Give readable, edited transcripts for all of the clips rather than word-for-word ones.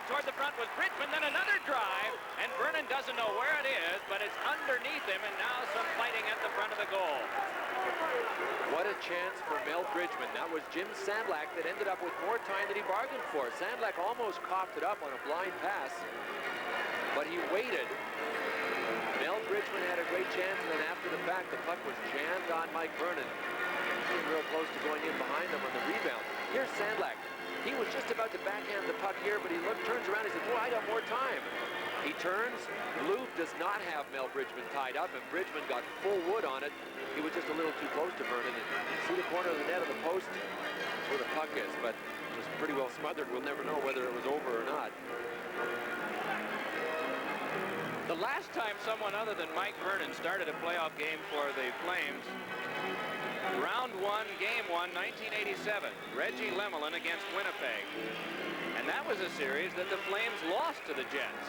toward the front was Bridgman, then another drive, and Vernon doesn't know where it is, but it's underneath him, and now some fighting at the front of the goal. What a chance for Mel Bridgman. That was Jim Sandlak that ended up with more time than he bargained for. Sandlak almost coughed it up on a blind pass, but he waited. Mel Bridgman had a great chance, and then after the fact, the puck was jammed on Mike Vernon. He was real close to going in behind him on the rebound. Here's Sandlak. He was just about to backhand the puck here, but he turns around and says, boy, I got more time. He turns. Loop does not have Mel Bridgman tied up, and Bridgman got full wood on it. He was just a little too close to Vernon. And see the corner of the net of the post? That's where the puck is, but it was pretty well smothered. We'll never know whether it was over or not. The last time someone other than Mike Vernon started a playoff game for the Flames, round 1, game 1, 1987, Reggie Lemelin against Winnipeg. And that was a series that the Flames lost to the Jets.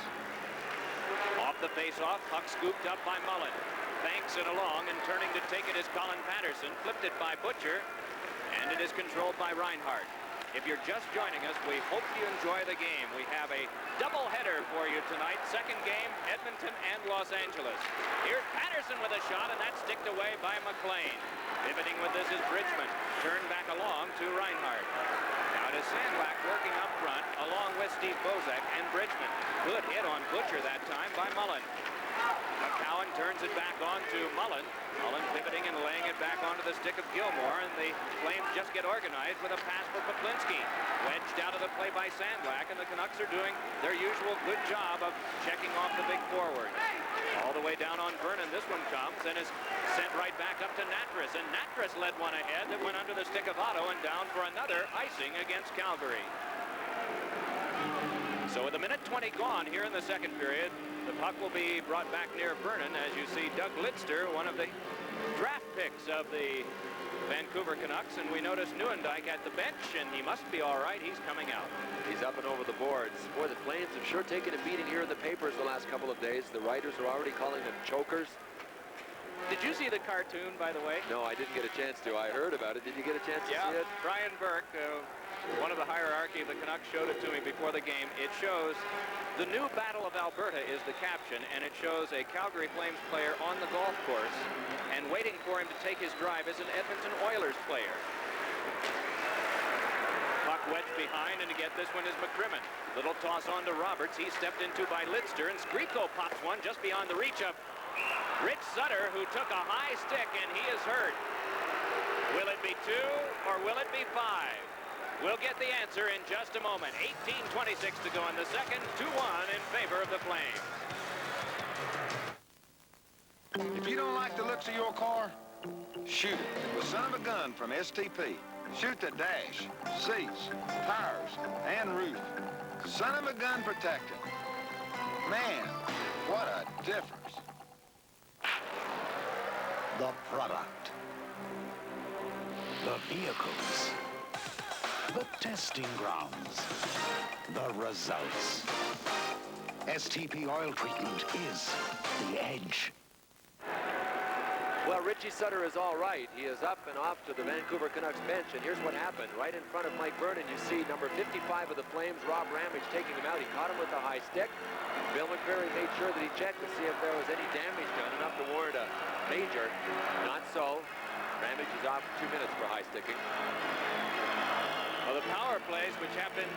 Off the face-off, puck scooped up by Mullen. Banks it along, and turning to take it is Colin Patterson. Flipped it by Butcher, and it is controlled by Reinhardt. If you're just joining us, we hope you enjoy the game. We have a doubleheader for you tonight. Second game, Edmonton and Los Angeles. Here's Patterson with a shot, and that's sticked away by McLean. Pivoting with this is Bridgman. Turned back along to Reinhardt. Now to Sandlak working up front, along with Steve Bozak and Bridgman. Good hit on Butcher that time by Mullen. McCowan turns it back on to Mullen. Mullen pivoting and laying it back onto the stick of Gilmore, and the Flames just get organized with a pass for Poplinski. Wedged out of the play by Sandlak, and the Canucks are doing their usual good job of checking off the big forward. All the way down on Vernon, this one comes and is sent right back up to Natras, and Natras led one ahead that went under the stick of Otto and down for another icing against Calgary. So with 1:20 gone here in the second period, the puck will be brought back near Vernon as you see Doug Lidster, one of the draft picks of the Vancouver Canucks, and we notice Nieuwendyk at the bench, and he must be all right. He's coming out. He's up and over the boards. Boy, the Flames have sure taken a beating here in the papers the last couple of days. The writers are already calling them chokers. Did you see the cartoon, by the way? No, I didn't get a chance to. I heard about it. Did you get a chance to see it? Brian Burke, one of the hierarchy of the Canucks, showed it to me before the game. It shows the new Battle of Alberta is the caption, and it shows a Calgary Flames player on the golf course, and waiting for him to take his drive is an Edmonton Oilers player. Puck wedged behind, and to get this one is McCrimmon. Little toss on to Roberts. He's stepped into by Lidster, and Skriko pops one just beyond the reach of Rich Sutter, who took a high stick, and he is hurt. Will it be 2 or will it be 5? We'll get the answer in just a moment. 18:26 to go in the second. 2-1 in favor of the Flames. If you don't like the looks of your car, shoot it with Son of a Gun from STP. Shoot the dash, seats, tires, and roof. Son of a Gun protected. Man, what a difference. The product, the vehicles, the testing grounds, the results. STP oil treatment is the edge. Well, Richie Sutter is all right. He is up and off to the Vancouver Canucks bench, and here's what happened. Right in front of Mike Vernon, you see number 55 of the Flames, Rob Ramage, taking him out. He caught him with a high stick. Bill McCreary made sure that he checked to see if there was any damage done, enough to warrant a major. Not so. Ramage is off 2 minutes for high sticking. Well, the power plays, which have been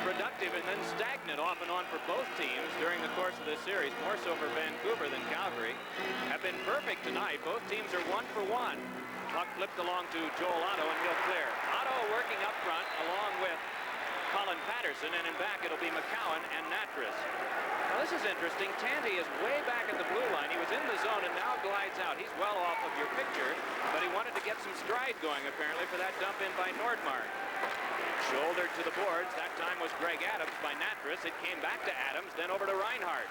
productive and then stagnant off and on for both teams during the course of this series, more so for Vancouver than Calgary, have been perfect tonight. Both teams are 1 for 1. Puck flipped along to Joel Otto, and he'll clear. Otto working up front along with Colin Patterson, and in back it'll be McCowan and Natras. Now this is interesting. Tanti is way back at the blue line. He was in the zone and now glides out. He's well off of your picture, but he wanted to get some stride going apparently for that dump in by Nordmark. Shouldered to the boards. That time was Greg Adams by Natras. It came back to Adams, then over to Reinhardt.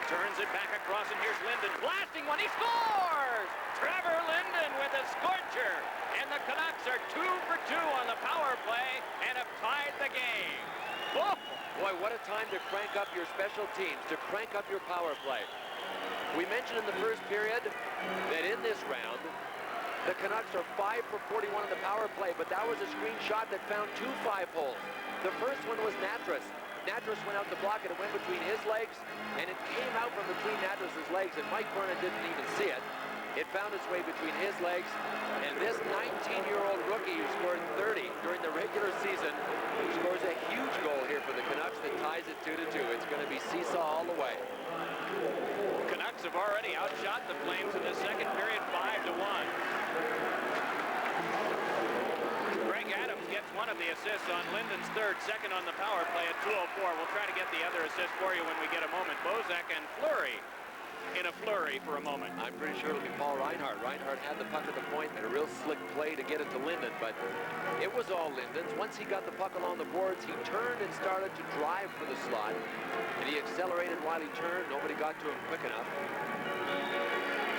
Turns it back across, and here's Linden blasting one. He scores! Trevor Linden with a scorcher. And the Canucks are 2 for 2 on the power play and have tied the game. Oh! Boy, what a time to crank up your special teams, to crank up your power play. We mentioned in the first period that in this round, The Canucks are 5 for 41 on the power play, but that was a screenshot that found 2 5-holes. The first one was Natras. Natras went out to block it. It went between his legs, and it came out from between Natras' legs, and Mike Vernon didn't even see it. It found its way between his legs, and this 19-year-old rookie who scored 30 during the regular season scores a huge goal here for the Canucks that ties it 2-2. It's going to be seesaw all the way. Canucks have already outshot the Flames in the second period 5-1. Greg Adams gets one of the assists on Linden's third, second on the power play at 2:04. We'll try to get the other assist for you when we get a moment. Bozak and Fleury in a flurry for a moment. I'm pretty sure it'll be Paul Reinhart. Reinhart had the puck at the point, made a real slick play to get it to Linden, but it was all Linden's. Once he got the puck along the boards, he turned and started to drive for the slot, and he accelerated while he turned. Nobody got to him quick enough.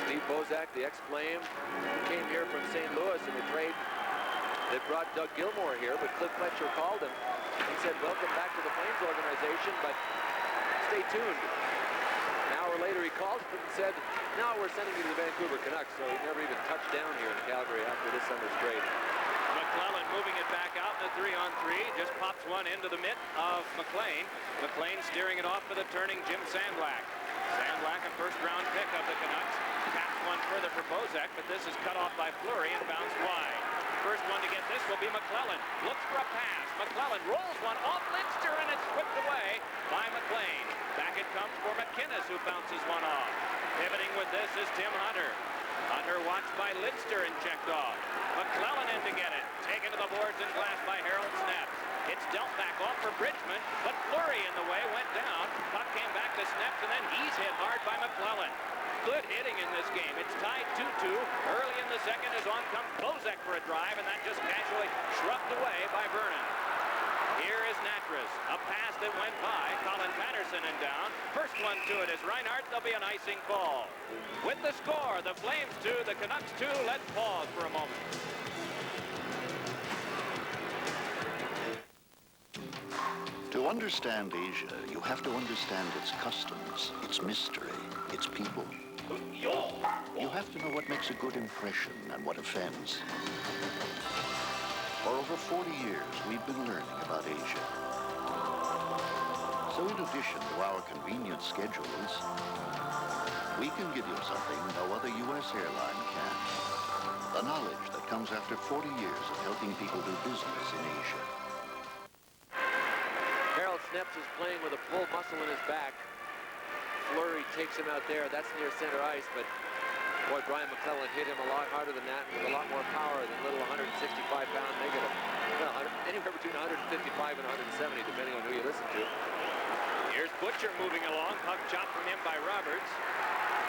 Steve Bozak, the ex-Flame, came here from St. Louis in the trade that brought Doug Gilmour here, but Cliff Fletcher called him and said, welcome back to the Flames organization, but stay tuned. An hour later, he called and said, no, we're sending you to the Vancouver Canucks, so he never even touched down here in Calgary after this summer's trade. McClellan moving it back out in the 3-on-3, just pops one into the mitt of McLean. McLean steering it off for the turning Jim Sandlak. Sandlak, a first-round pick of the Canucks. Taps one further for Bozak, but this is cut off by Fleury and bounced wide. First one to get this will be McClellan. Looks for a pass. McClellan rolls one off Lidster, and it's whipped away by McLean. Back it comes for McInnes, who bounces one off. Pivoting with this is Tim Hunter. Hunter watched by Lidster and checked off. McClellan in to get it. Taken to the boards and glass by Harold Snaps. It's dealt back off for Bridgman, but Fleury in the way went down. Puck came back to Snaps, and then he's hit hard by McClellan. Good hitting in this game. It's tied 2-2. Early in the second as on comes Bozak for a drive, and that just casually shrugged away by Vernon. Here is Natras. A pass that went by. Colin Patterson and down. First one to it is Reinhart. There'll be an icing call. With the score, the Flames 2, the Canucks 2. Let's pause for a moment. To understand Asia, you have to understand its customs, its mystery, its people. You have to know what makes a good impression and what offends. For over 40 years, we've been learning about Asia. So in addition to our convenient schedules, we can give you something no other U.S. airline can. The knowledge that comes after 40 years of helping people do business in Asia. Harold Snaps is playing with a pull muscle in his back. Fleury takes him out there. That's near center ice, but boy, Brian McClellan hit him a lot harder than that with a lot more power than little 165-pound negative. Well, anywhere between 155 and 170, depending on who you listen to. Here's Butcher moving along. Puck chopped from him by Roberts.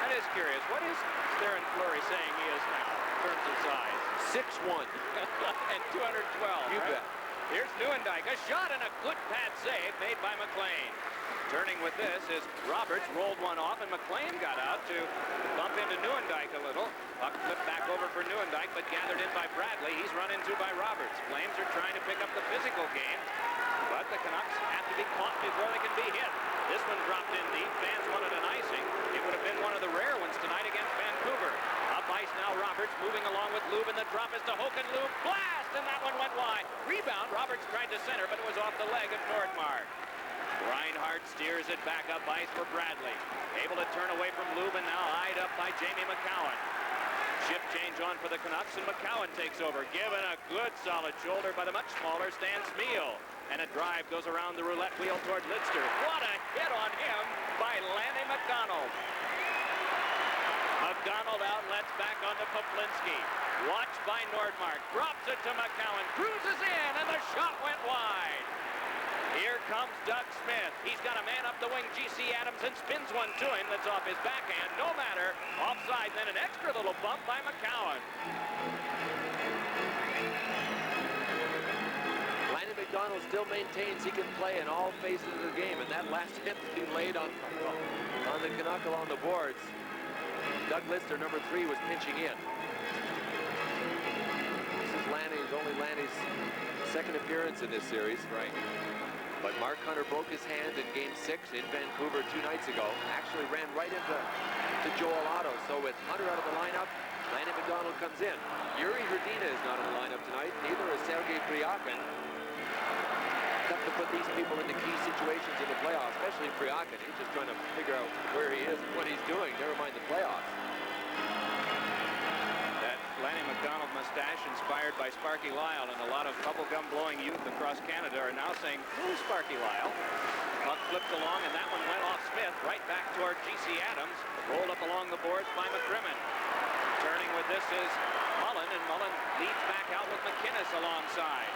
That is curious. What is Theron Fleury saying he is now in terms of size? 6'1". And 212. You right? bet. Here's Nieuwendyk. A shot and a good pad save made by McLean. Turning with this is Roberts, rolled one off, and McLean got out to bump into Nieuwendyk a little. Puck flipped back over for Nieuwendyk, but gathered in by Bradley. He's run into by Roberts. Flames are trying to pick up the physical game, but the Canucks have to be caught before they can be hit. This one dropped in deep. Fans wanted an icing. It would have been one of the rare ones tonight against Vancouver. Up ice now, Roberts moving along with Lube, and the drop is to Hoken. Lube blast, and that one went wide. Rebound. Roberts tried to center, but it was off the leg of Nordmark. Reinhart steers it back up ice for Bradley. Able to turn away from Lube, and now eyed up by Jamie McCowan. Shift change on for the Canucks, and McCowan takes over. Given a good solid shoulder by the much smaller Stan Smythe. And a drive goes around the roulette wheel toward Lidster. What a hit on him by Lanny McDonald. McDonald outlets back onto Poplinski. Watched by Nordmark. Drops it to McCowan. Cruises in, and the shot went wide. Here comes Doug Smith. He's got a man up the wing, G.C. Adams, and spins one to him that's off his backhand. No matter. Offside, then an extra little bump by McCowan. Lanny McDonald still maintains he can play in all phases of the game, and that last hit that he laid on the Canuck along the boards. Doug Lidster, number 3, was pinching in. This is only Lanny's second appearance in this series. Right. But Mark Hunter broke his hand in Game 6 in Vancouver 2 nights ago. Actually ran right into Joel Otto. So with Hunter out of the lineup, Lanny McDonald comes in. Yuri Hrdina is not in the lineup tonight. Neither is Sergei Priakin. Tough to put these people into key situations in the playoffs, especially Priakin. He's just trying to figure out where he is and what he's doing, never mind the playoffs. That Lanny McDonald mustache inspired by Sparky Lyle, and a lot of bubblegum blowing youth across Canada are now saying, who's Sparky Lyle? Puck flipped along, and that one went off Smythe, right back toward G.C. Adams. Rolled up along the boards by McCrimmon. Turning with this is Mullen, and Mullen leads back out with McInnes alongside.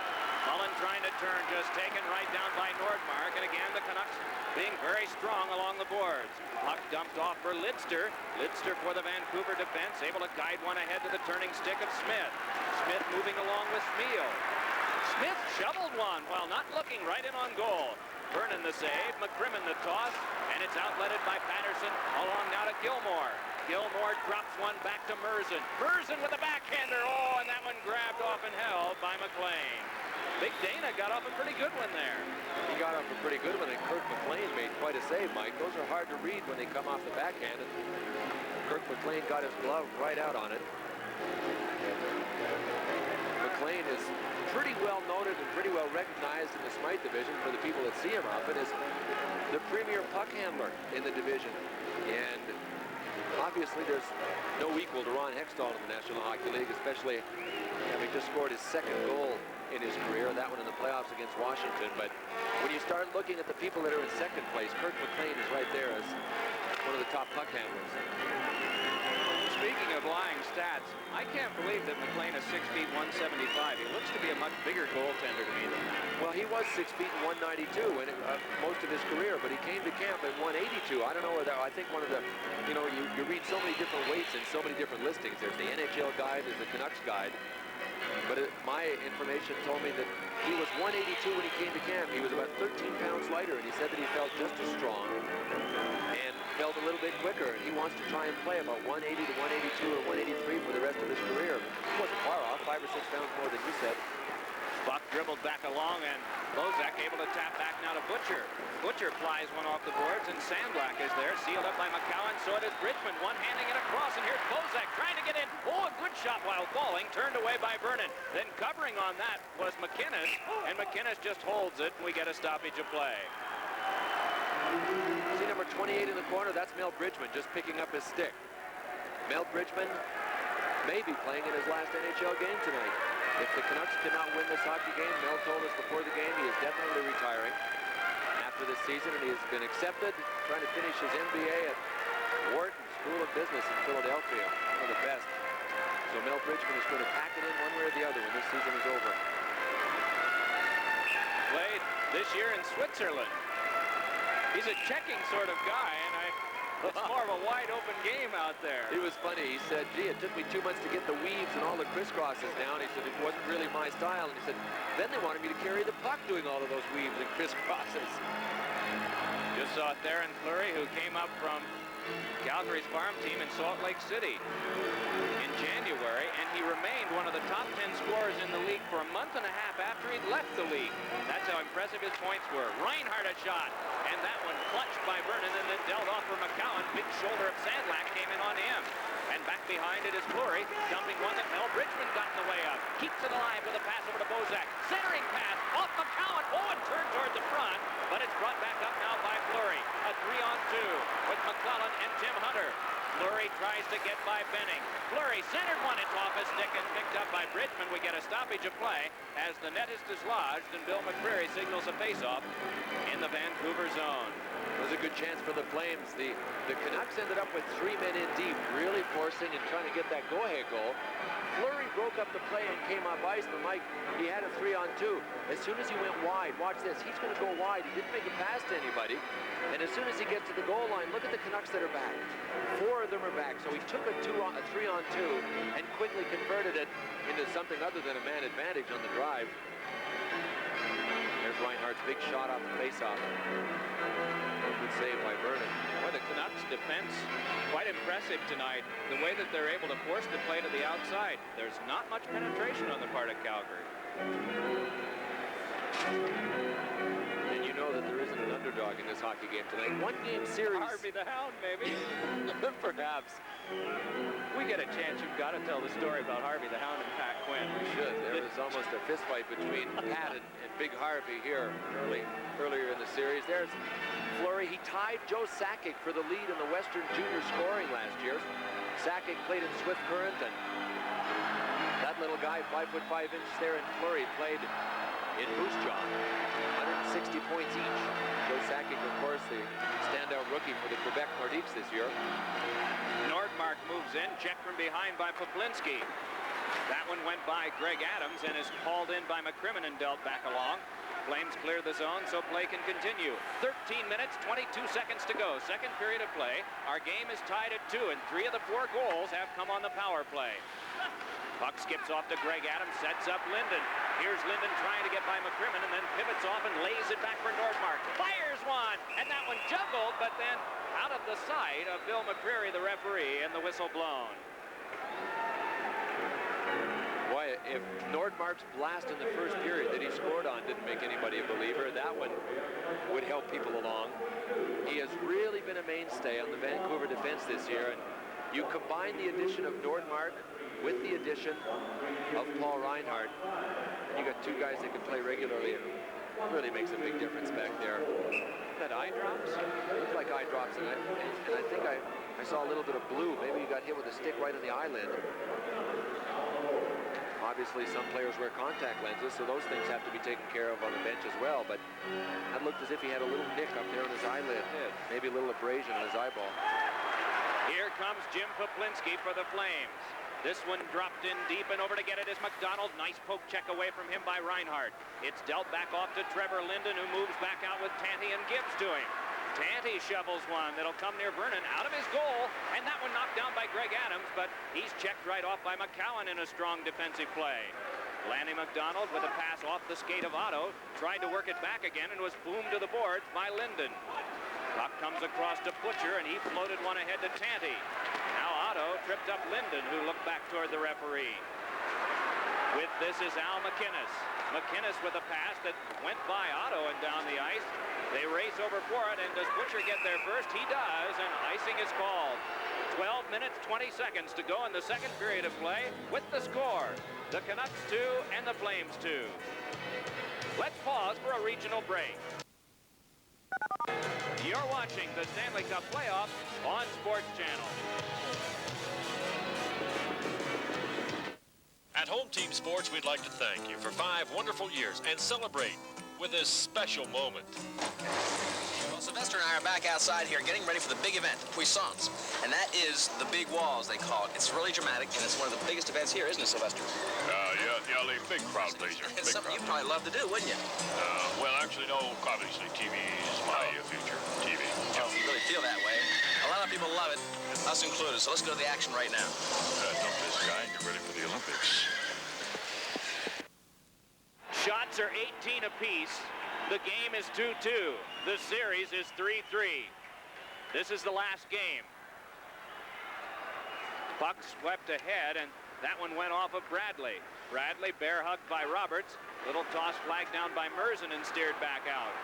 Mullen trying to turn, just taken right down by Nordmark, and again the Canucks being very strong along the boards. Puck dumped off for Lidster. Lidster for the Vancouver defense, able to guide one ahead to the turning stick of Smythe. Smythe moving along with Smeal. Smythe shoveled one while not looking right in on goal. Vernon the save, McCrimmon the toss, and it's outletted by Patterson along now to Gilmore. Gilmore drops one back to Merzen. Merzen with a backhander. Oh, and that one grabbed off and held by McLean. Big Dana got off a pretty good one there. He got off a pretty good one, and Kirk McLean made quite a save, Mike. Those are hard to read when they come off the backhand. And Kirk McLean got his glove right out on it. McLean is pretty well noted and pretty well recognized in the Smythe division for the people that see him up, and is the premier puck handler in the division. And obviously there's no equal to Ron Hextall in the National Hockey League, especially having just scored his second goal in his career, that one in the playoffs against Washington. But when you start looking at the people that are in second place, Kirk McLean is right there as one of the top puck handlers. Speaking of lying stats, I can't believe that McLean is 6 feet 175. He looks to be a much bigger goaltender to me than that. Well, he was 6 feet and 192 in most of his career, but he came to camp at 182. I don't know whether, I think one of the, you know, you read so many different weights and so many different listings. There's the NHL guide, there's the Canucks guide. But my information told me that he was 182 when he came to camp. He was about 13 pounds lighter, and he said that he felt just as strong and felt a little bit quicker. And he wants to try and play about 180 to 182 or 183 for the rest of his career. He wasn't far off, 5 or 6 pounds more than you said. Buck dribbled back along, and Bozak able to tap back now to Butcher. Butcher flies one off the boards, and Sandlack is there, sealed up by McCowan. So it is Bridgman, one-handing it across, and here's Bozak trying to get in. Oh, a good shot while falling, turned away by Vernon. Then covering on that was McInnes, and McInnes just holds it, and we get a stoppage of play. See number 28 in the corner? That's Mel Bridgman, just picking up his stick. Mel Bridgman may be playing in his last NHL game tonight. If the Canucks cannot win this hockey game, Mel told us before the game he is definitely retiring after this season, and he has been accepted, trying to finish his MBA at Wharton School of Business in Philadelphia, one of the best. So Mel Bridgman is going to pack it in one way or the other when this season is over. Played this year in Switzerland. He's a checking sort of guy, and it's more of a wide-open game out there. He was funny. He said, gee, it took me 2 months to get the weaves and all the crisscrosses down. He said, it wasn't really my style. And he said, then they wanted me to carry the puck doing all of those weaves and crisscrosses. Just saw Theron Fleury, who came up from Calgary's farm team in Salt Lake City in January, and he remained one of the top 10 scorers in the league for a month and a half after he'd left the league. That's how impressive his points were. Reinhardt a shot, and that one clutched by Vernon and then dealt off for McCowan. Big shoulder of Sandlack came in on him. And back behind it is Fleury, dumping one that Mel Bridgman got in the way of. Keeps it alive with a pass over to Bozak. Centering pass off McCowan. Oh, and turned toward the front, but it's brought back up now by Fleury. A 3-on-2 with McClellan and Tim Hunter. Fleury tries to get by Benning. Fleury centered one. It's off his stick and picked up by Bridgman. We get a stoppage of play as the net is dislodged, and Bill McCreary signals a face-off in the Vancouver zone. It was a good chance for the Flames. The Canucks ended up with 3 men in deep, really forcing and trying to get that go-ahead goal. Fleury broke up the play and came up ice, but Mike, he had a 3-on-2. As soon as he went wide, watch this, he's going to go wide. He didn't make a pass to anybody. And as soon as he gets to the goal line, look at the Canucks that are back. 4 of them are back. So he took a 3-on-2 and quickly converted it into something other than a man advantage on the drive. There's Reinhardt's big shot off the faceoff. Good save by Vernon. Boy, the Canucks defense quite impressive tonight. The way that they're able to force the play to the outside. There's not much penetration on the part of Calgary. And you know that there isn't an underdog underdog in this hockey game tonight. One-game series. Harvey the Hound, maybe. Perhaps. We get a chance, you've got to tell the story about Harvey the Hound and Pat Quinn. We should. There was almost a fist fight between Pat and Big Harvey here earlier in the series. There's Fleury. He tied Joe Sakic for the lead in the Western Junior scoring last year. Sakic played in Swift Current, and that little guy, 5 foot 5 inches there in Fleury, played in Moose Jaw. 160 points each. Joe Sakic, of course, the standout rookie for the Quebec Nordiques this year. Nordmark moves in, checked from behind by Poplinski. That one went by Greg Adams and is hauled in by McCrimmon and dealt back along. Flames clear the zone, so play can continue. 13 minutes, 22 seconds to go. Second period of play. Our game is tied at 2, and 3 of the 4 goals have come on the power play. Puck skips off to Greg Adams, sets up Linden. Here's Linden trying to get by McCrimmon, and then pivots off and lays it back for Nordmark. Fires one, and that one juggled, but then out of the sight of Bill McCreary, the referee, and the whistle blown. Boy, if Nordmark's blast in the first period that he scored on didn't make anybody a believer, that one would help people along. He has really been a mainstay on the Vancouver defense this year, and you combine the addition of Nordmark with the addition of Paul Reinhardt, and you got 2 guys that can play regularly, and it really makes a big difference back there. That eye drops? It looked like eye drops, and I think I saw a little bit of blue. Maybe he got hit with a stick right on the eyelid. Obviously, some players wear contact lenses, so those things have to be taken care of on the bench as well, but that looked as if he had a little nick up there on his eyelid. Maybe a little abrasion on his eyeball. Here comes Jim Poplinski for the Flames. This one dropped in deep, and over to get it is McDonald. Nice poke check away from him by Reinhardt. It's dealt back off to Trevor Linden, who moves back out with Tanti and Gibbs to him. Tanti shovels one that'll come near Vernon out of his goal, and that one knocked down by Greg Adams, but he's checked right off by McCowan in a strong defensive play. Lanny McDonald with a pass off the skate of Otto, tried to work it back again and was boomed to the boards by Linden. Puck comes across to Butcher, and he floated one ahead to Tanti. Now Otto tripped up Linden, who looked back toward the referee. With this is Al McInnes. McInnes with a pass that went by Otto and down the ice. They race over for it, and does Butcher get there first? He does, and icing is called. 12 minutes, 20 seconds to go in the second period of play with the score. The Canucks 2 and the Flames 2. Let's pause for a regional break. You're watching the Stanley Cup playoffs on Sports Channel. At Home Team Sports, we'd like to thank you for 5 wonderful years and celebrate with this special moment. Well, Sylvester and I are back outside here getting ready for the big event, Puissance. And that is the big walls, they call it. It's really dramatic, and it's one of the biggest events here, isn't it, Sylvester? Yeah, a big crowd pleaser. It's something you'd probably love to do, wouldn't you? Well, actually, no, obviously, TV is my future. TV. Well, if you really feel that way. A lot of people love it, us included, so let's go to the action right now. Don't this guy get ready for the Olympics. Shots are 18 apiece. The game is 2-2. The series is 3-3. This is the last game. Puck swept ahead, and that one went off of Bradley. Bradley bear hugged by Roberts. Little toss flag down by Merzen and steered back out.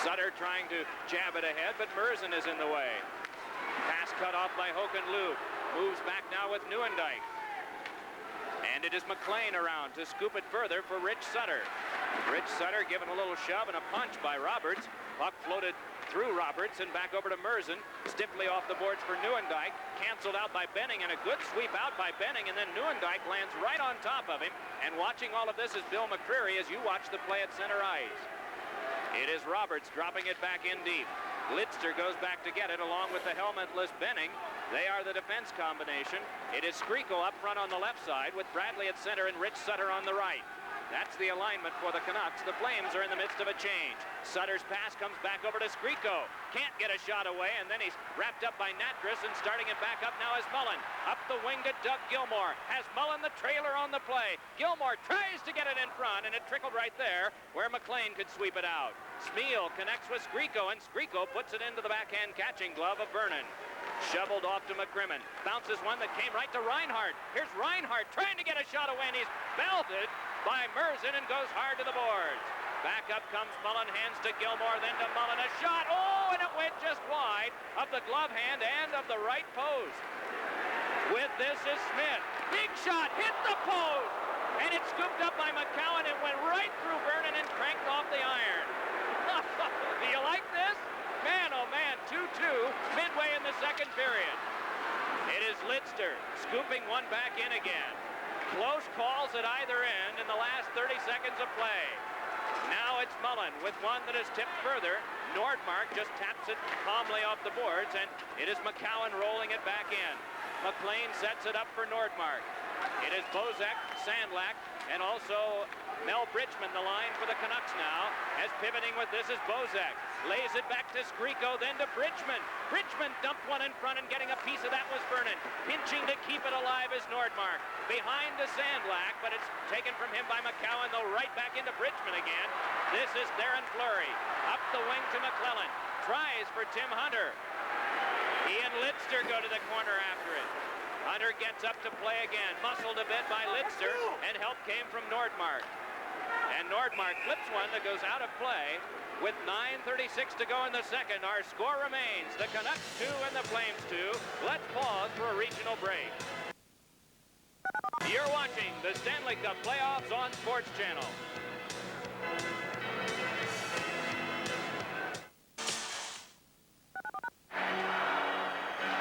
Sutter trying to jab it ahead, but Merzen is in the way. Pass cut off by Håkan Loob. Moves back now with Nieuwendyk. And it is McLean around to scoop it further for Rich Sutter. Rich Sutter given a little shove and a punch by Roberts. Puck floated through Roberts and back over to Merzen. Stiffly off the boards for Nieuwendyk. Canceled out by Benning, and a good sweep out by Benning, and then Nieuwendyk lands right on top of him. And watching all of this is Bill McCreary as you watch the play at center ice. It is Roberts dropping it back in deep. Lidster goes back to get it along with the helmetless Benning. They are the defense combination. It is Skriko up front on the left side with Bradley at center and Rich Sutter on the right. That's the alignment for the Canucks. The Flames are in the midst of a change. Sutter's pass comes back over to Skriko. Can't get a shot away, and then he's wrapped up by Natras, and starting it back up now is Mullen. Up the wing to Doug Gilmour. Has Mullen the trailer on the play. Gilmour tries to get it in front, and it trickled right there where McLean could sweep it out. Smythe connects with Skriko, and Skriko puts it into the backhand catching glove of Vernon. Shoveled off to McCrimmon. Bounces one that came right to Reinhardt. Here's Reinhardt trying to get a shot away, and he's belted by Merzen and goes hard to the boards. Back up comes Mullen, hands to Gilmore, then to Mullen, a shot, oh, and it went just wide of the glove hand and of the right post. With this is Smythe, big shot, hit the post, and it's scooped up by McCowan and went right through Vernon and cranked off the iron. Do you like this? Man, oh man, 2-2 midway in the second period. It is Lidster scooping one back in again. Close calls at either end in the last 30 seconds of play. Now it's Mullen with one that is tipped further. Nordmark just taps it calmly off the boards, and it is McCowan rolling it back in. McLean sets it up for Nordmark. It is Bozek, Sandlak, and also Mel Bridgman, the line for the Canucks now, as pivoting with this is Bozek. Lays it back to Skriko, then to Bridgman. Bridgman dumped one in front, and getting a piece of that was Vernon. Pinching to keep it alive is Nordmark. Behind to Sandlak, but it's taken from him by McCowan, though right back into Bridgman again. This is Theron Fleury. Up the wing to McClellan. Tries for Tim Hunter. He and Lidster go to the corner after it. Hunter gets up to play again. Muscled a bit by Lidster, and help came from Nordmark. And Nordmark flips one that goes out of play. With 9:36 to go in the second, our score remains the Canucks 2 and the Flames 2. Let's pause for a regional break. You're watching the Stanley Cup playoffs on Sports Channel.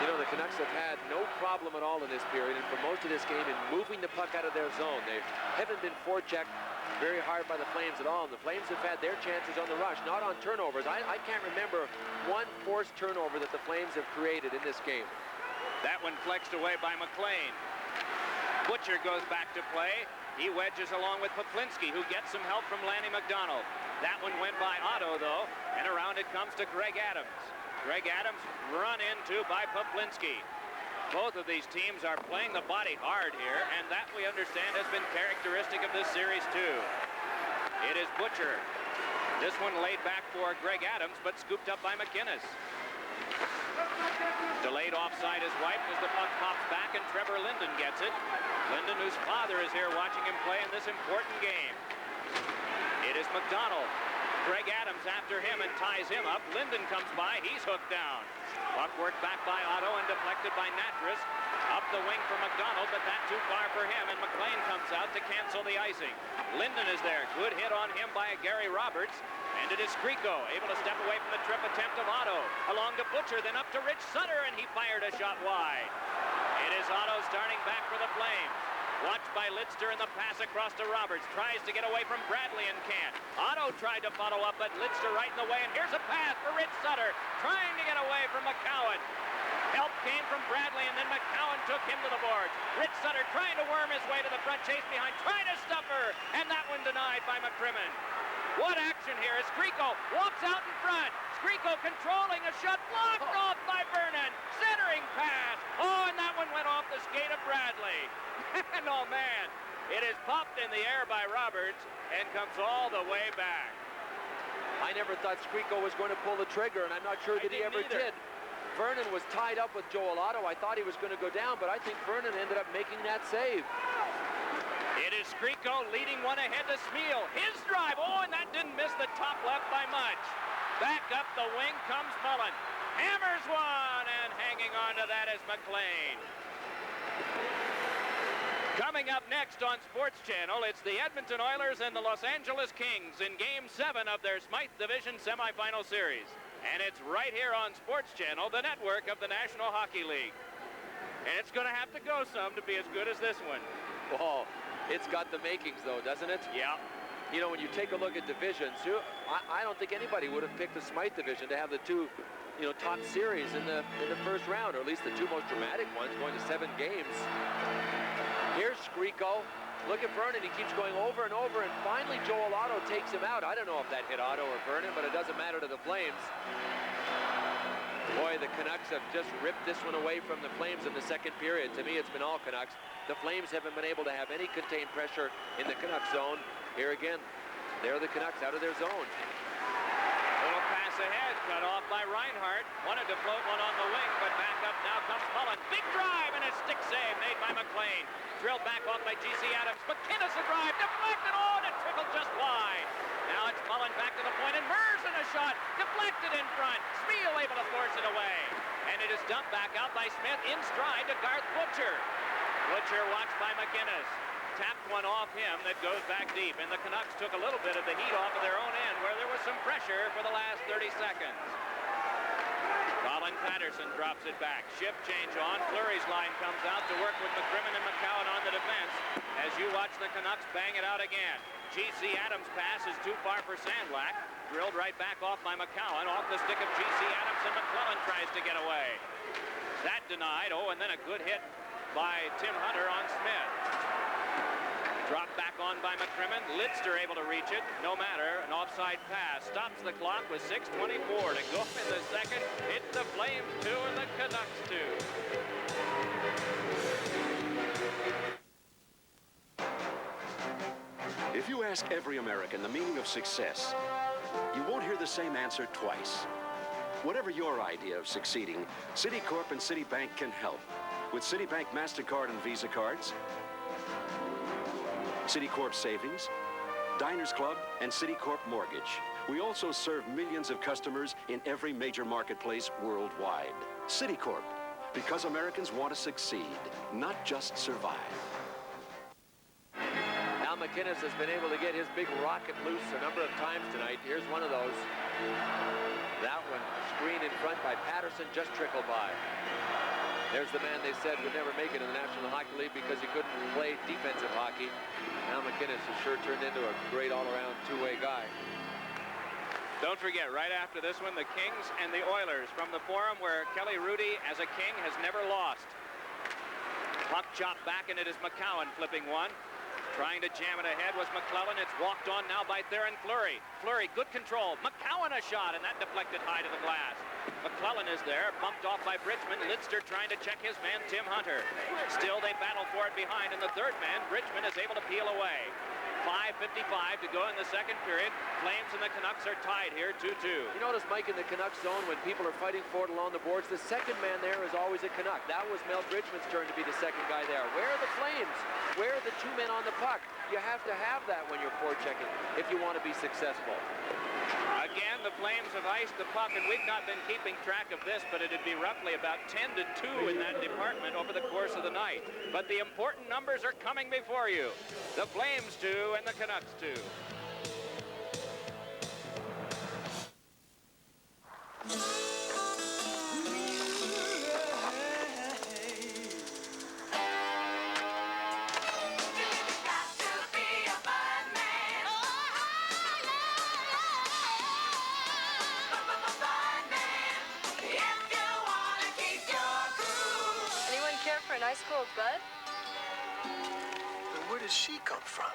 You know, the Canucks have had no problem at all in this period, and for most of this game in moving the puck out of their zone. They haven't been forechecked very hard by the Flames at all. And the Flames have had their chances on the rush, not on turnovers. I can't remember one forced turnover that the Flames have created in this game. That one flexed away by McLean. Butcher goes back to play. He wedges along with Poplinski, who gets some help from Lanny McDonald. That one went by Otto, though, and around it comes to Greg Adams. Greg Adams run into by Poplinski. Both of these teams are playing the body hard here, and that we understand has been characteristic of this series too. It is Butcher. This one laid back for Greg Adams, but scooped up by McInnes. Delayed offside is wiped as the puck pops back, and Trevor Linden gets it. Linden, whose father is here watching him play in this important game. It is McDonald. Greg Adams after him and ties him up. Linden comes by. He's hooked down. Puck worked back by Otto and deflected by Natras. Up the wing for McDonald, but that too far for him, and McLean comes out to cancel the icing. Linden is there. Good hit on him by Gary Roberts. And it is Skriko, able to step away from the trip attempt of Otto. Along to Butcher, then up to Rich Sutter, and he fired a shot wide. It is Otto starting back for the Flames. Watched by Lidster in the pass across to Roberts. Tries to get away from Bradley and can't. Otto tried to follow up, but Lidster right in the way. And here's a pass for Rich Sutter. Trying to get away from McCowan. Help came from Bradley, and then McCowan took him to the boards. Rich Sutter trying to worm his way to the front. Chase behind. Trying to stuff her. And that one denied by McCrimmon. What action here as Skriko walks out in front. Skriko controlling a shot. Blocked off by Vernon. Centering pass. Oh, and that one went off the skate of Bradley. And oh man, it is popped in the air by Roberts and comes all the way back. I never thought Skriko was going to pull the trigger, and I'm not sure that he ever did. Vernon was tied up with Joel Otto. I thought he was going to go down, but I think Vernon ended up making that save. It is Skriko leading one ahead to Smeal. His drive, oh, and that didn't miss the top left by much. Back up the wing comes Mullen. Hammers one, and hanging on to that is McLean. Coming up next on Sports Channel, it's the Edmonton Oilers and the Los Angeles Kings in Game 7 of their Smythe Division semifinal series. And it's right here on Sports Channel, the network of the National Hockey League. And it's going to have to go some to be as good as this one. Oh, it's got the makings, though, doesn't it? Yeah. You know, when you take a look at divisions, I don't think anybody would have picked the Smythe division to have the two, top series in the first round, or at least the two most dramatic ones, going to 7 games. Here's Skriko. Look at Vernon. He keeps going over and over, and finally Joel Otto takes him out. I don't know if that hit Otto or Vernon, but it doesn't matter to the Flames. Boy, the Canucks have just ripped this one away from the Flames in the second period. To me, it's been all Canucks. The Flames haven't been able to have any contained pressure in the Canucks zone. Here again, they're the Canucks out of their zone. Little pass Canucks ahead, cut off by Reinhart. Wanted to float one on the wing, but back up now comes Mullen. Big drive and a stick save made by McLean. Drilled back off by G.C. Adams. McInnes a drive, deflected, and it trickled just wide. Now it's Mullen back to the point, and Merson a shot, deflected in front. Smythe able to force it away. And it is dumped back out by Smythe in stride to Garth Butcher. Butcher watched by McInnes. Tapped one off him that goes back deep, and the Canucks took a little bit of the heat off of their own end where there was some pressure for the last 30 seconds. Colin Patterson drops it back. Shift change on. Fleury's line comes out to work with McCrimmon and McCowan on the defense as you watch the Canucks bang it out again. G.C. Adams' pass is too far for Sandlak. Drilled right back off by McCowan. Off the stick of G.C. Adams, and McClellan tries to get away. That denied. And then a good hit by Tim Hunter on Smythe. Dropped back on by McCrimmon. Lidster able to reach it. No matter. An offside pass. Stops the clock with 6:24 to go in the second. It's the Flames 2 and the Canucks 2. If you ask every American the meaning of success, you won't hear the same answer twice. Whatever your idea of succeeding, Citicorp and Citibank can help. With Citibank MasterCard and Visa cards, Citicorp Savings, Diners Club, and Citicorp Mortgage. We also serve millions of customers in every major marketplace worldwide. Citicorp, because Americans want to succeed, not just survive. Now McInnes has been able to get his big rocket loose a number of times tonight. Here's one of those. That one, screen in front by Patterson, just trickled by. There's the man they said would never make it in the National Hockey League because he couldn't play defensive hockey. Now McInnes has sure turned into a great all-around two-way guy. Don't forget, right after this one, the Kings and the Oilers from the Forum, where Kelly Hrudey, as a King, has never lost. Puck chopped back, and it is McCowan flipping one. Trying to jam it ahead was McClellan. It's walked on now by Theron Fleury. Fleury, good control. McCowan a shot, and that deflected high to the glass. McClellan is there, bumped off by Bridgman. Lidster trying to check his man, Tim Hunter. Still, they battle for it behind, and the third man, Bridgman, is able to peel away. 5:55 to go in the second period. Flames and the Canucks are tied here, 2-2. You notice, Mike, in the Canucks zone, when people are fighting for it along the boards, the second man there is always a Canuck. That was Mel Bridgman's turn to be the second guy there. Where are the Flames? Where are the two men on the puck? You have to have that when you're forechecking if you want to be successful. Again, the Flames have iced the puck, and we've not been keeping track of this, but it'd be roughly about 10-2 in that department over the course of the night. But the important numbers are coming before you. The Flames 2 and the Canucks 2. A nice cold bud? And where does she come from?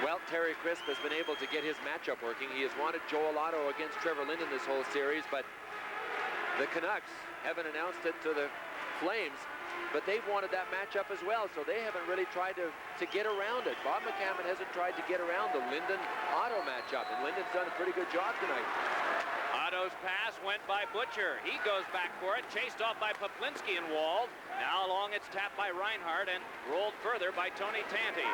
Well, Terry Crisp has been able to get his matchup working. He has wanted Joel Otto against Trevor Linden this whole series, but the Canucks haven't announced it to the Flames, but they've wanted that matchup as well, so they haven't really tried to get around it. Bob McCammon hasn't tried to get around the Linden-Otto matchup, and Linden's done a pretty good job tonight. Otto's pass went by Butcher. He goes back for it, chased off by Poplinski and walled. Now along it's tapped by Reinhart and rolled further by Tony Tanti.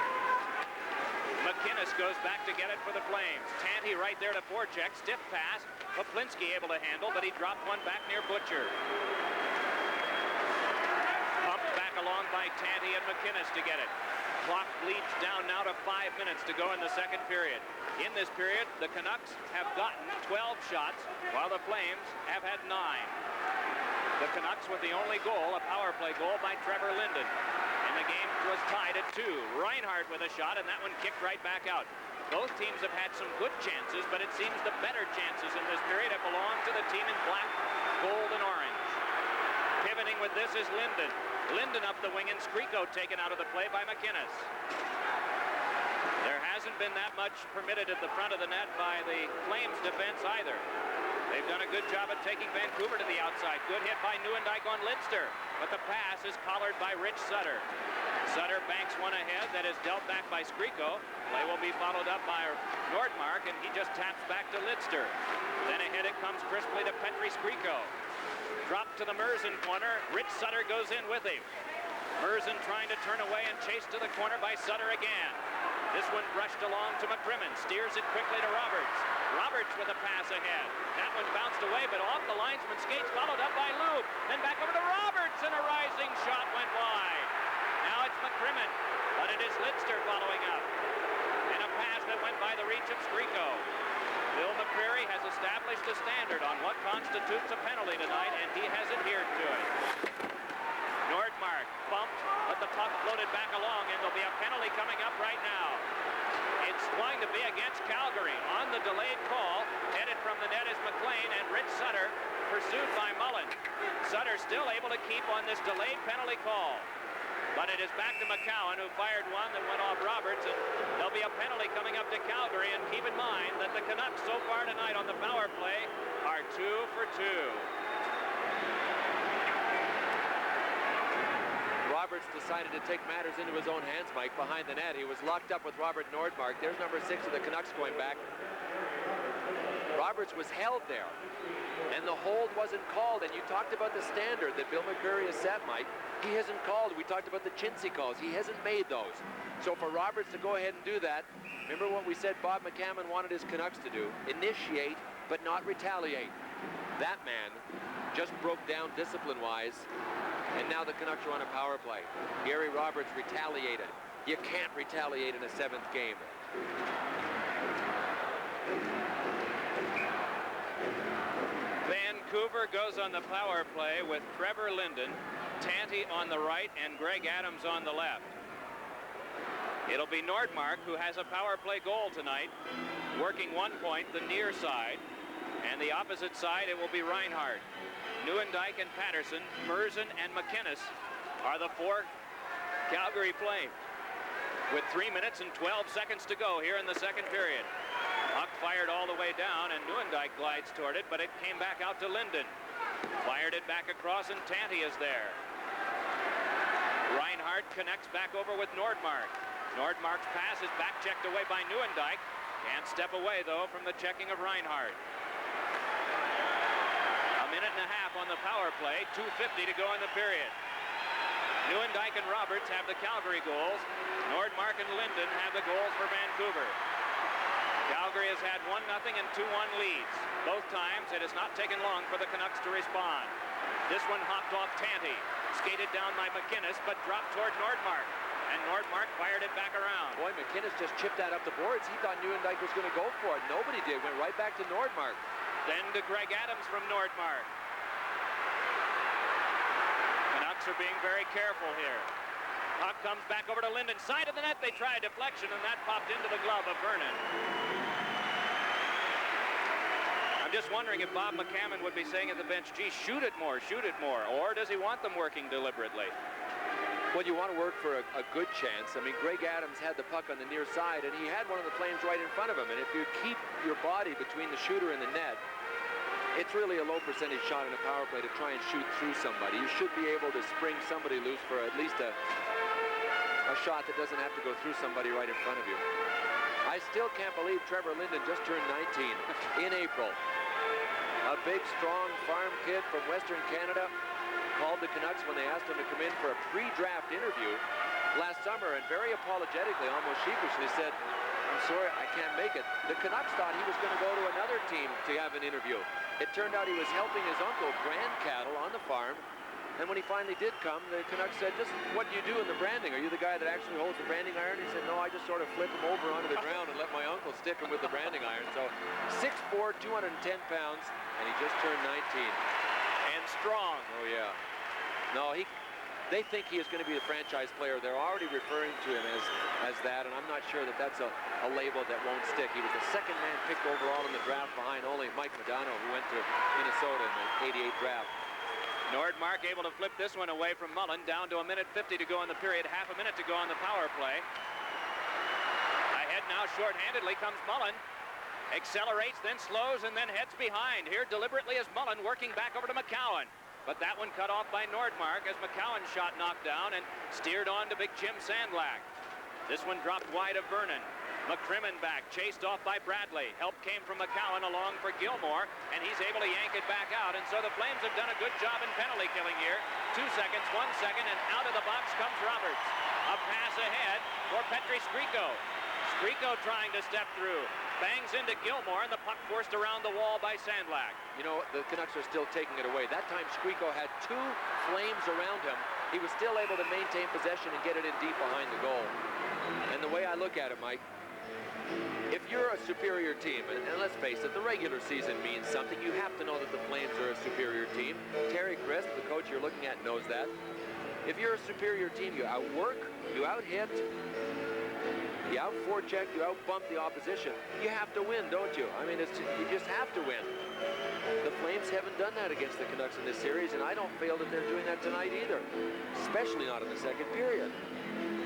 McInnes goes back to get it for the Flames. Tanti right there to forecheck, stiff pass. Poplinski able to handle, but he dropped one back near Butcher. Along by Tanti and McInnes to get it. Clock bleeds down now to 5 minutes to go in the second period. In this period, the Canucks have gotten 12 shots, while the Flames have had 9. The Canucks with the only goal, a power play goal by Trevor Linden. And the game was tied at 2. Reinhart with a shot, and that one kicked right back out. Both teams have had some good chances, but it seems the better chances in this period have belonged to the team in black, gold, and orange. Pivoting with this is Linden. Linden up the wing, and Skriko taken out of the play by McInnes. There hasn't been that much permitted at the front of the net by the Flames defense either. They've done a good job at taking Vancouver to the outside. Good hit by Nieuwendyk on Lidster, but the pass is collared by Rich Sutter. Sutter banks one ahead. That is dealt back by Skriko. Play will be followed up by Nordmark, and he just taps back to Lidster. Then ahead it comes crisply to Petri Skriko. Drop to the Merzen corner. Rich Sutter goes in with him. Merzen trying to turn away and chased to the corner by Sutter again. This one brushed along to McCrimmon. Steers it quickly to Roberts. Roberts with a pass ahead. That one bounced away, but off the linesman skates, followed up by Loop. Then back over to Roberts, and a rising shot went wide. Now it's McCrimmon, but it is Lidster following up. And a pass that went by the reach of Skriko. Bill McCreary has established a standard on what constitutes a penalty tonight, and he has adhered to it. Nordmark bumped, but the puck floated back along, and there'll be a penalty coming up right now. It's going to be against Calgary on the delayed call. Headed from the net is McLean, and Rich Sutter pursued by Mullen. Sutter still able to keep on this delayed penalty call. But it is back to McCowan, who fired one that went off Roberts, and there'll be a penalty coming up to Calgary. And keep in mind that the Canucks so far tonight on the power play are 2 for 2. Roberts decided to take matters into his own hands, Mike, behind the net. He was locked up with Robert Nordmark. There's number 6 of the Canucks going back. Roberts was held there, and the hold wasn't called. And you talked about the standard that Bill McCreary has set, Mike. He hasn't called. We talked about the chintzy calls. He hasn't made those. So for Roberts to go ahead and do that, remember what we said Bob McCammon wanted his Canucks to do? Initiate, but not retaliate. That man just broke down discipline-wise, and now the Canucks are on a power play. Gary Roberts retaliated. You can't retaliate in a 7th game. Vancouver goes on the power play with Trevor Linden, Tanti on the right, and Greg Adams on the left. It'll be Nordmark, who has a power play goal tonight, working one point, the near side, and the opposite side it will be Reinhardt. Nieuwendyk and Patterson, Merzen and McInnes are the 4 Calgary Flames. With 3 minutes and 12 seconds to go here in the second period. Puck fired all the way down, and Nieuwendyk glides toward it, but it came back out to Linden. Fired it back across, and Tanti is there. Reinhardt connects back over with Nordmark. Nordmark's pass is back checked away by Nieuwendyk. Can't step away, though, from the checking of Reinhardt. A minute and a half on the power play, 2:50 to go in the period. Nieuwendyk and Roberts have the Calgary goals. Nordmark and Linden have the goals for Vancouver. Calgary has had 1-0 and 2-1 leads. Both times it has not taken long for the Canucks to respond. This one hopped off Tanti, skated down by McInnes, but dropped toward Nordmark. And Nordmark fired it back around. Boy, McInnes just chipped that up the boards. He thought Nieuwendyk was going to go for it. Nobody did. Went right back to Nordmark. Then to Greg Adams from Nordmark. Canucks are being very careful here. Puck comes back over to Linden. Side of the net, they try a deflection, and that popped into the glove of Vernon. I'm just wondering if Bob McCammon would be saying at the bench, gee, shoot it more, or does he want them working deliberately? Well, you want to work for a good chance. I mean, Greg Adams had the puck on the near side, and he had one of the Flames right in front of him. And if you keep your body between the shooter and the net, it's really a low percentage shot in a power play to try and shoot through somebody. You should be able to spring somebody loose for at least a shot that doesn't have to go through somebody right in front of you. I still can't believe Trevor Linden just turned 19 in April. A big, strong farm kid from Western Canada called the Canucks when they asked him to come in for a pre-draft interview last summer, and very apologetically, almost sheepishly said, I'm sorry, I can't make it. The Canucks thought he was going to go to another team to have an interview. It turned out he was helping his uncle brand cattle on the farm, and when he finally did come, the Canucks said, just what do you do in the branding? Are you the guy that actually holds the branding iron? He said, no, I just sort of flip him over onto the ground and let my uncle stick him with the branding iron. So 6'4", 210 pounds, and he just turned 19. And strong. Oh, yeah. No, they think he is going to be a franchise player. They're already referring to him as that, and I'm not sure that that's a label that won't stick. He was the second man picked overall in the draft behind only Mike Modano, who went to Minnesota in the '88 draft. Nordmark able to flip this one away from Mullen, down to 1:50 to go in the period, half a minute to go on the power play. Ahead now shorthandedly comes Mullen. Accelerates, then slows, and then heads behind. Here deliberately is Mullen working back over to McCowan. but that one cut off by Nordmark as McCowan's shot knocked down and steered on to big Jim Sandlak. This one dropped wide of Vernon. McCrimmon back, chased off by Bradley. Help came from McCowan along for Gilmore, and he's able to yank it back out. And so the Flames have done a good job in penalty killing here. 2 seconds, 1 second, and out of the box comes Roberts. A pass ahead for Petri Skriko. Skriko trying to step through. Bangs into Gilmore, and the puck forced around the wall by Sandlak. You know, the Canucks are still taking it away. That time Skriko had 2 Flames around him. He was still able to maintain possession and get it in deep behind the goal. And the way I look at it, Mike, if you're a superior team, and let's face it, the regular season means something. You have to know that the Flames are a superior team. Terry Crisp, the coach you're looking at, knows that. If you're a superior team, you outwork, you out-hit, you out-forecheck, you out-bump the opposition. You have to win, don't you? I mean, you just have to win. The Flames haven't done that against the Canucks in this series, and I don't feel that they're doing that tonight either, especially not in the second period.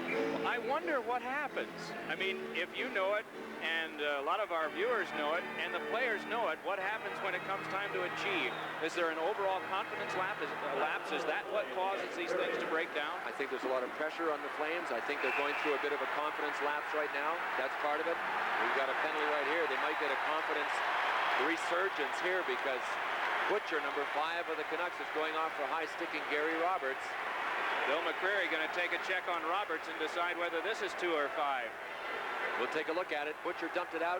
Well, I wonder what happens. I mean, if you know it, and a lot of our viewers know it, and the players know it, what happens when it comes time to achieve? Is there an overall confidence lapse? Is that what causes these things to break down? I think there's a lot of pressure on the Flames. I think they're going through a bit of a confidence lapse right now. That's part of it. We've got a penalty right here. They might get a confidence resurgence here because Butcher, number 5 of the Canucks, is going off for high-sticking Gary Roberts. Bill McCreary going to take a check on Roberts and decide whether this is 2 or 5. We'll take a look at it. Butcher dumped it out.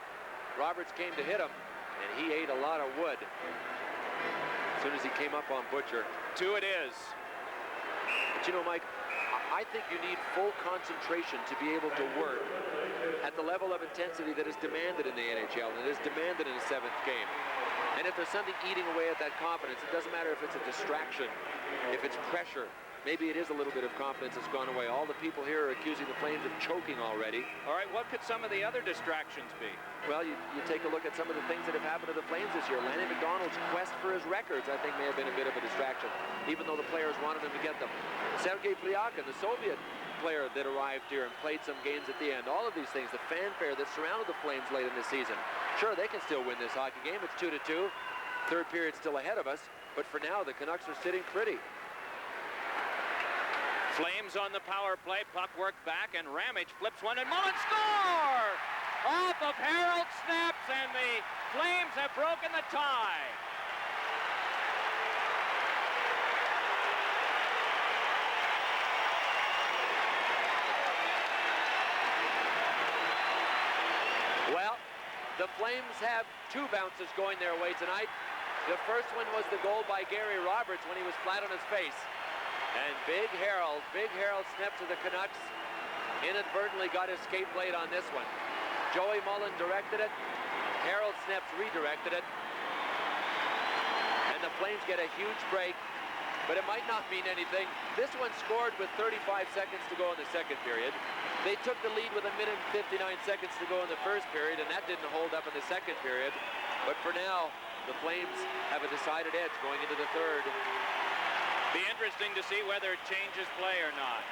Roberts came to hit him, and he ate a lot of wood as soon as he came up on Butcher. 2 it is. But you know, Mike, I think you need full concentration to be able to work at the level of intensity that is demanded in the NHL and is demanded in a 7th game. And if there's something eating away at that confidence, it doesn't matter if it's a distraction, if it's pressure. Maybe it is a little bit of confidence that's gone away. All the people here are accusing the Flames of choking already. All right, what could some of the other distractions be? Well, you take a look at some of the things that have happened to the Flames this year. Lanny McDonald's quest for his records, I think, may have been a bit of a distraction, even though the players wanted him to get them. Sergei Plyakin, the Soviet player that arrived here and played some games at the end. All of these things, the fanfare that surrounded the Flames late in the season. Sure, they can still win this hockey game. It's 2-2. Third period still ahead of us. But for now, the Canucks are sitting pretty. Flames on the power play, puck worked back, and Ramage flips one, and Mullen score! Off of Harold snaps, and the Flames have broken the tie. Well, the Flames have 2 bounces going their way tonight. The first one was the goal by Gary Roberts when he was flat on his face. And Big Harold Snep to the Canucks inadvertently got his skate blade on this one. Joey Mullen directed it. Harold Snep's redirected it. And the Flames get a huge break, but it might not mean anything. This one scored with 35 seconds to go in the second period. They took the lead with 1 minute and 59 seconds to go in the first period, and that didn't hold up in the second period. But for now, the Flames have a decided edge going into the third. Be interesting to see whether it changes play or not.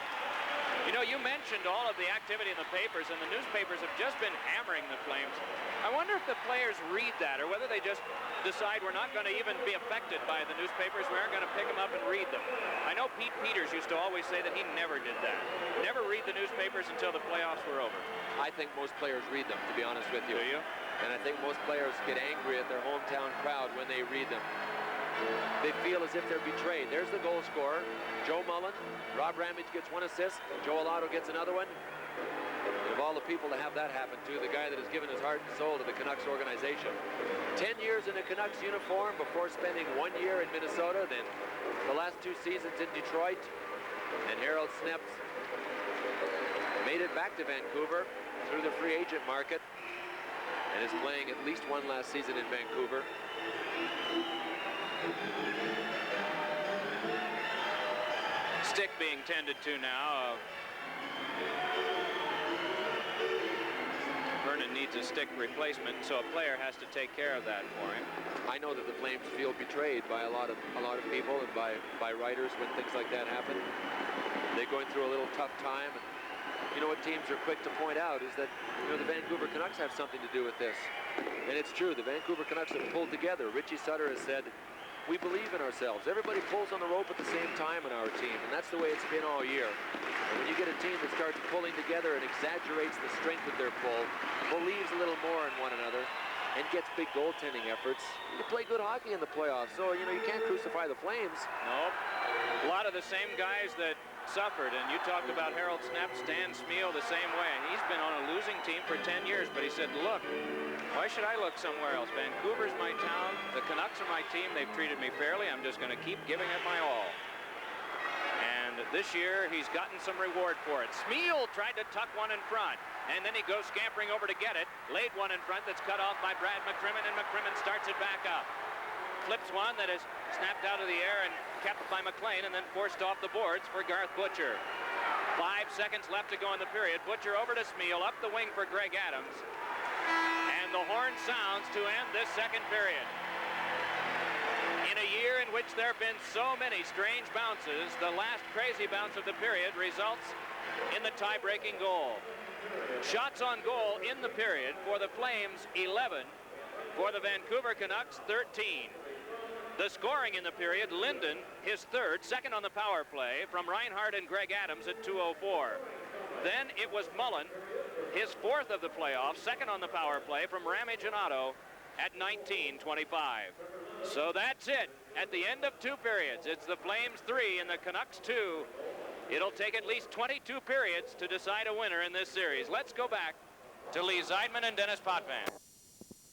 You know, you mentioned all of the activity in the papers, and the newspapers have just been hammering the Flames. I wonder if the players read that, or whether they just decide we're not going to even be affected by the newspapers. We aren't going to pick them up and read them. I know Pete Peters used to always say that he never did that. Never read the newspapers until the playoffs were over. I think most players read them, to be honest with you. Do you? And I think most players get angry at their hometown crowd when they read them. They feel as if they're betrayed. There's the goal scorer, Joe Mullen. Rob Ramage gets 1 assist. Joe Alato gets another one. And of all the people to have that happen to, the guy that has given his heart and soul to the Canucks organization. 10 years in a Canucks uniform before spending 1 year in Minnesota, then the last 2 seasons in Detroit. And Harold Snep's made it back to Vancouver through the free agent market and is playing at least 1 last season in Vancouver. Stick being tended to now. Vernon needs a stick replacement, so a player has to take care of that for him. I know that the Flames feel betrayed by a lot of people and by writers when things like that happen. They're going through a little tough time. And you know what teams are quick to point out is that, you know, the Vancouver Canucks have something to do with this. And it's true, the Vancouver Canucks have pulled together. Richie Sutter has said we believe in ourselves. Everybody pulls on the rope at the same time in our team, and that's the way it's been all year. And when you get a team that starts pulling together and exaggerates the strength of their pull, believes a little more in one another, and gets big goaltending efforts, you play good hockey in the playoffs. So, you know, you can't crucify the Flames. Nope. A lot of the same guys that suffered, and you talked about Harold Snap, Stan Smythe the same way. He's been on a losing team for 10 years, but he said, look, why should I look somewhere else? Vancouver's my town. The Canucks are my team. They've treated me fairly. I'm just going to keep giving it my all. And this year, he's gotten some reward for it. Smythe tried to tuck one in front, and then he goes scampering over to get it. Laid one in front that's cut off by Brad McCrimmon, and McCrimmon starts it back up. Flips one that is snapped out of the air and kept by McLean, and then forced off the boards for Garth Butcher. 5 seconds left to go in the period. Butcher over to Smythe, up the wing for Greg Adams. And the horn sounds to end this second period. In a year in which there have been so many strange bounces, the last crazy bounce of the period results in the tie-breaking goal. Shots on goal in the period for the Flames, 11. For the Vancouver Canucks, 13. The scoring in the period, Linden, his third, second on the power play from Reinhart and Greg Adams at 2:04. Then it was Mullen, his fourth of the playoffs, second on the power play from Ramage and Otto at 19:25. So that's it. At the end of 2 periods, it's the Flames 3 and the Canucks 2. It'll take at least 22 periods to decide a winner in this series. Let's go back to Lee Zeidman and Dennis Potvin.